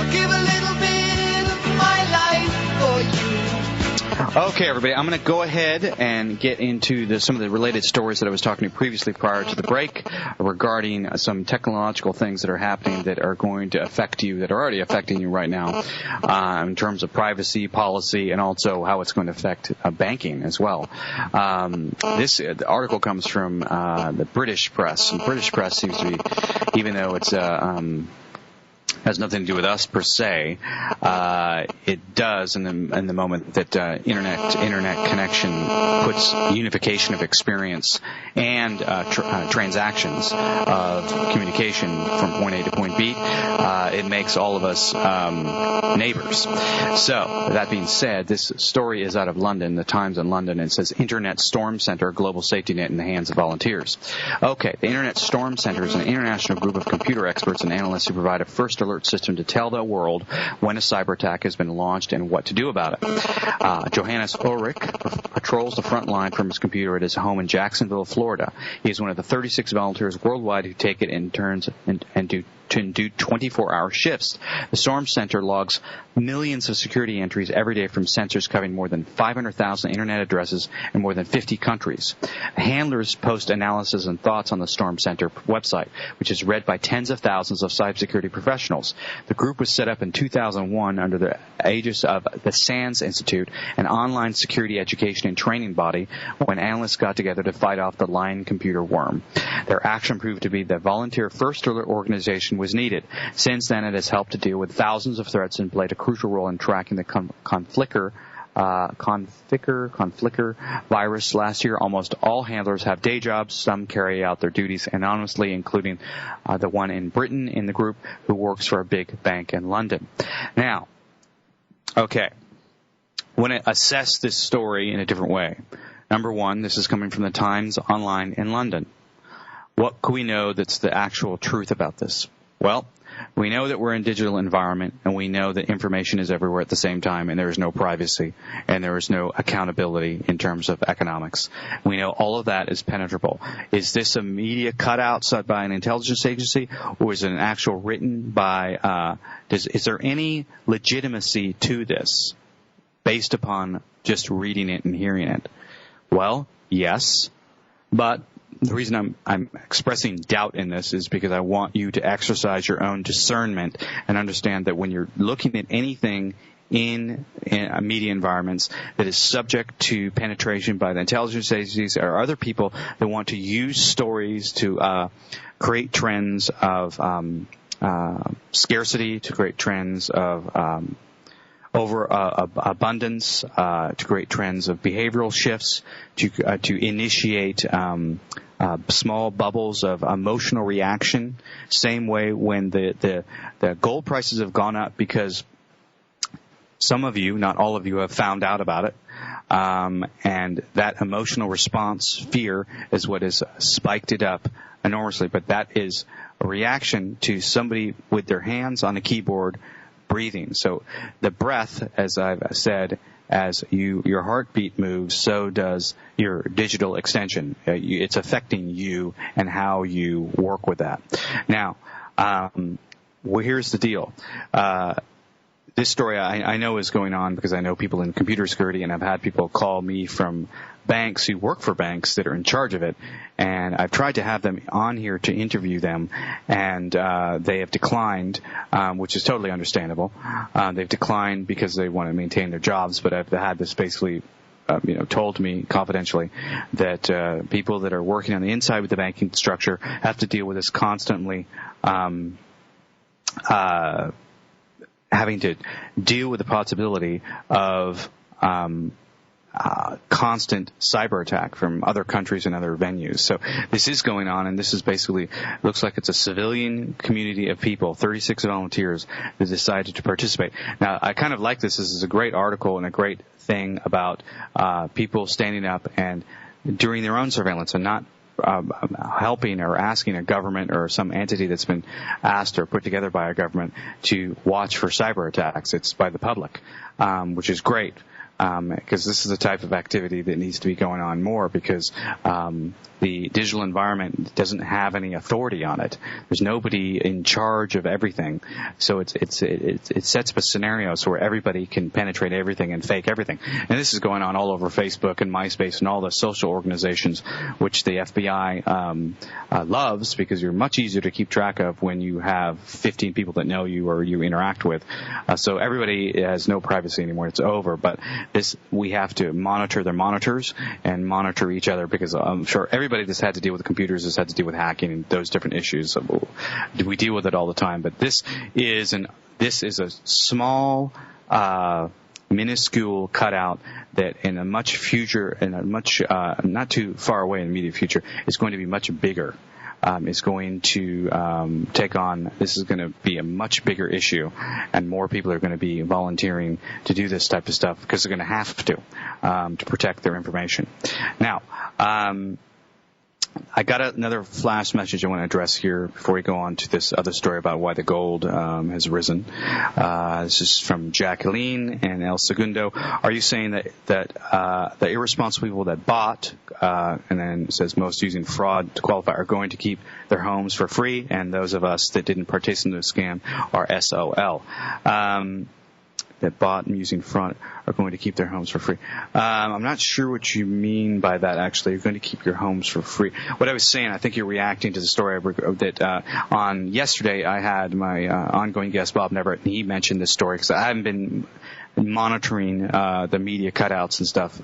I'll give a little bit of my life for you. Okay, everybody, I'm going to go ahead and get into some of the related stories that I was talking to previously prior to the break regarding some technological things that are happening that are going to affect you, that are already affecting you right now, in terms of privacy, policy, and also how it's going to affect banking as well. This article comes from the British press. And British press seems to be, even though it's has nothing to do with us per se. It does in the moment that internet connection puts unification of experience and transactions of communication from point A to point B. It makes all of us neighbors. So that being said, this story is out of London, the Times in London. And it says Internet Storm Center, global safety net in the hands of volunteers. Okay, the Internet Storm Center is an international group of computer experts and analysts who provide a first alert system to tell the world when a cyber attack has been launched and what to do about it. Johannes Ulrich patrols the front line from his computer at his home in Jacksonville, Florida. He is one of the 36 volunteers worldwide who take it in turns and do 24-hour shifts. The Storm Center logs millions of security entries every day from sensors covering more than 500,000 internet addresses in more than 50 countries. Handlers post analysis and thoughts on the Storm Center website, which is read by tens of thousands of cybersecurity professionals. The group was set up in 2001 under the aegis of the SANS Institute, an online security education and training body, when analysts got together to fight off the lying computer worm. Their action proved to be the volunteer first alert organization was needed. Since then, it has helped to deal with thousands of threats and played a crucial role in tracking the conflicker virus. Last year, almost all handlers have day jobs. Some carry out their duties anonymously, including the one in Britain in the group who works for a big bank in London. Now, okay, I want to assess this story in a different way. Number one, this is coming from the Times Online in London. What can we know that's the actual truth about this? Well, we know that we're in a digital environment, and we know that information is everywhere at the same time, and there is no privacy, and there is no accountability in terms of economics. We know all of that is penetrable. Is this a media cutout set by an intelligence agency, or is it an actual written by, is there any legitimacy to this based upon just reading it and hearing it? Well, yes, but the reason I'm expressing doubt in this is because I want you to exercise your own discernment and understand that when you're looking at anything in media environments that is subject to penetration by the intelligence agencies or other people that want to use stories to create trends of scarcity, to create trends of abundance, to create trends of behavioral shifts, to initiate small bubbles of emotional reaction. Same way when the gold prices have gone up because some of you, not all of you, have found out about it. And that emotional response, fear, is what has spiked it up enormously. But that is a reaction to somebody with their hands on a keyboard breathing. So the breath, as I've said, as your heartbeat moves, so does your digital extension. It's affecting you and how you work with that. Now, well, here's the deal. This story I know is going on because I know people in computer security, and I've had people call me from banks who work for banks that are in charge of it, and I've tried to have them on here to interview them, and they have declined, which is totally understandable. They've declined because they want to maintain their jobs, but I've had this basically told me confidentially that people that are working on the inside with the banking structure have to deal with this constantly, having to deal with the possibility of constant cyber attack from other countries and other venues. So this is going on, and this is basically, looks like it's a civilian community of people, 36 volunteers that decided to participate. Now, I kind of like this. This is a great article and a great thing about people standing up and doing their own surveillance and not helping or asking a government or some entity that's been asked or put together by a government to watch for cyber attacks. It's by the public, which is great. because this is the type of activity that needs to be going on more, because the digital environment doesn't have any authority on it. There's nobody in charge of everything, so it sets up a scenario where everybody can penetrate everything and fake everything. And this is going on all over Facebook and MySpace and all the social organizations, which the FBI loves, because you're much easier to keep track of when you have 15 people that know you or you interact with. So everybody has no privacy anymore. It's over. But we have to monitor their monitors and monitor each other, because I'm sure everybody that's had to deal with computers has had to deal with hacking and those different issues. So we deal with it all the time. But this is a small, minuscule cutout that in a much not too far away in the immediate future is going to be much bigger. Is going to take on. This is going to be a much bigger issue, and more people are going to be volunteering to do this type of stuff because they're going to have to protect their information. Now, I got another flash message I want to address here before we go on to this other story about why the gold has risen. This is from Jacqueline and El Segundo. Are you saying that the irresponsible people that bought, and then it says most using fraud to qualify, are going to keep their homes for free, and those of us that didn't participate in the scam are SOL? That bought and using fraud are going to keep their homes for free. I'm not sure what you mean by that, actually. You're going to keep your homes for free. What I was saying, I think you're reacting to the story that on yesterday I had my ongoing guest, Bob Neveritt, and he mentioned this story because I haven't been monitoring the media cutouts and stuff,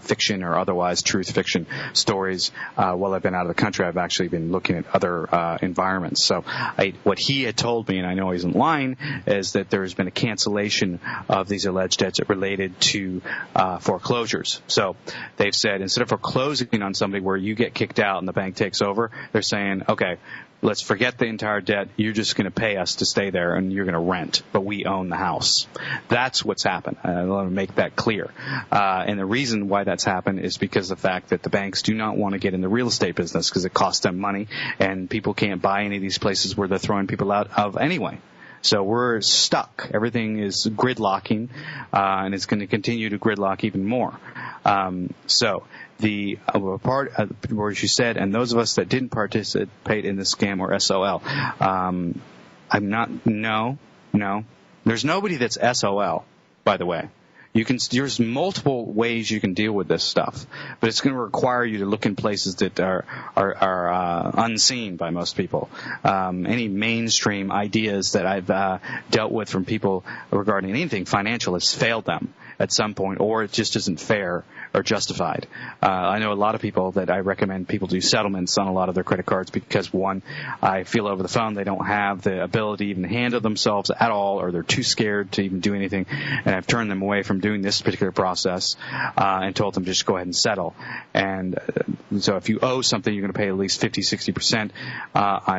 fiction or otherwise, truth fiction stories. While I've been out of the country, I've actually been looking at other environments. So what he had told me, and I know he isn't lying, is that there's been a cancellation of these alleged debts related to foreclosures. So they've said instead of foreclosing on somebody where you get kicked out and the bank takes over, they're saying, okay, let's forget the entire debt. You're just going to pay us to stay there, and you're going to rent, but we own the house. That's what's happened. I want to make that clear. And the reason why that's happened is because of the fact that the banks do not want to get in the real estate business because it costs them money, and people can't buy any of these places where they're throwing people out of anyway. So we're stuck. Everything is gridlocking, and it's going to continue to gridlock even more. So the part where she said, and those of us that didn't participate in the scam or SOL, I'm not. No. There's nobody that's SOL, by the way. There's multiple ways you can deal with this stuff, but it's going to require you to look in places that are unseen by most people. Any mainstream ideas that I've dealt with from people regarding anything financial has failed them at some point, or it just isn't fair or justified. I know a lot of people that I recommend people do settlements on a lot of their credit cards because, one, I feel over the phone they don't have the ability to even handle themselves at all, or they're too scared to even do anything, and I've turned them away from doing this particular process and told them just go ahead and settle. And so if you owe something, you're going to pay at least 50-60%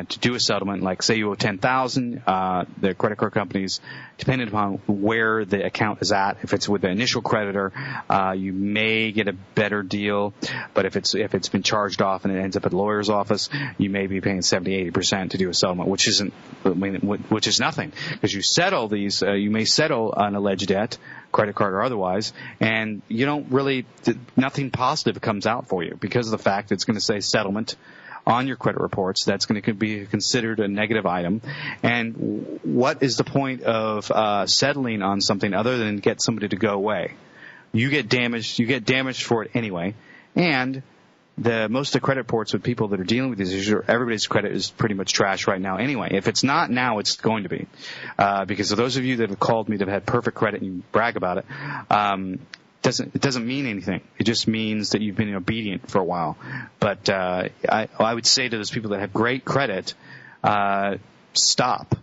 to do a settlement. Like say you owe $10,000, the credit card companies, depending upon where the account is at, if it's with the initial creditor, you may get a better deal, but if it's been charged off and it ends up at the lawyer's office, you may be paying 70-80% to do a settlement, which is nothing, because you settle these. You may settle an alleged debt, credit card or otherwise, and you don't really, nothing positive comes out for you because of the fact it's going to say settlement on your credit reports. That's going to be considered a negative item. And what is the point of settling on something other than get somebody to go away? You get damaged for it anyway. And most of the credit reports with people that are dealing with these issues, everybody's credit is pretty much trash right now anyway. If it's not now, it's going to be. Because of those of you that have called me that have had perfect credit and you brag about it, it doesn't mean anything. It just means that you've been obedient for a while. But I would say to those people that have great credit, stop.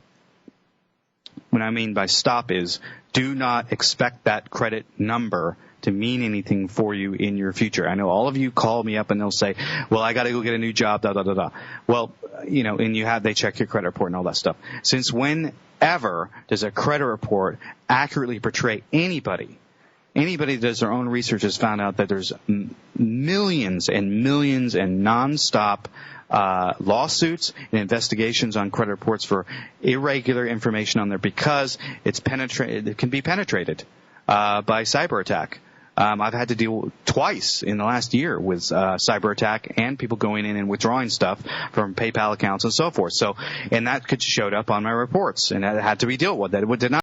What I mean by stop is do not expect that credit number to mean anything for you in your future. I know all of you call me up and they'll say, well, I got to go get a new job, da-da-da-da. Well, and they check your credit report and all that stuff. Since whenever does a credit report accurately portray anybody? Anybody that does their own research has found out that there's millions and millions and nonstop lawsuits and investigations on credit reports for irregular information on there because it can be penetrated by cyber attack. I've had to deal twice in the last year with cyber attack and people going in and withdrawing stuff from PayPal accounts and so forth. So, and that showed up on my reports, and that had to be dealt with. That did not